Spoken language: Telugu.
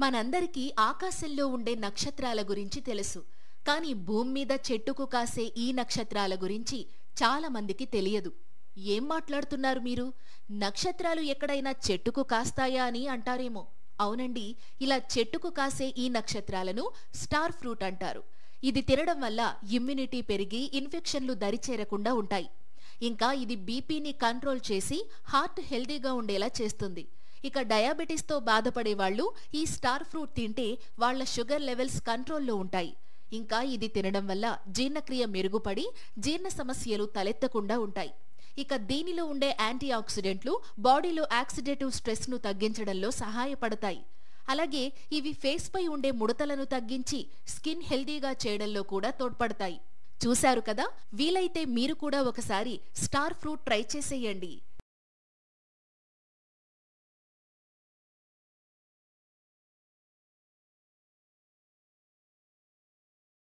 మనందరికీ ఆకాశంలో ఉండే నక్షత్రాల గురించి తెలుసు. కానీ భూమి మీద చెట్టుకు కాసే ఈ నక్షత్రాల గురించి చాలా మందికి తెలియదు. ఏం మాట్లాడుతున్నారు మీరు? నక్షత్రాలు ఎక్కడైనా చెట్టుకు కాస్తాయా అని అంటారేమో. అవునండి, ఇలా చెట్టుకు కాసే ఈ నక్షత్రాలను స్టార్ ఫ్రూట్ అంటారు. ఇది తినడం వల్ల ఇమ్యూనిటీ పెరిగి ఇన్ఫెక్షన్లు దరిచేరకుండా ఉంటాయి. ఇంకా ఇది బీపీని కంట్రోల్ చేసి హార్ట్ హెల్దీగా ఉండేలా చేస్తుంది. ఇక డయాబెటీస్తో బాధపడే వాళ్ళు ఈ స్టార్ ఫ్రూట్ తింటే వాళ్ల షుగర్ లెవెల్స్ కంట్రోల్లో ఉంటాయి. ఇంకా ఇది తినడం వల్ల జీర్ణక్రియ మెరుగుపడి జీర్ణ సమస్యలు తలెత్తకుండా ఉంటాయి. ఇక దీనిలో ఉండే యాంటీ ఆక్సిడెంట్లు బాడీలో ఆక్సిడేటివ్ స్ట్రెస్ను తగ్గించడంలో సహాయపడతాయి. అలాగే ఇవి ఫేస్ పై ఉండే ముడతలను తగ్గించి స్కిన్ హెల్దీగా చేయడంలో కూడా తోడ్పడతాయి. చూశారు కదా, వీలైతే మీరు కూడా ఒకసారి స్టార్ ఫ్రూట్ ట్రై చేసేయండి.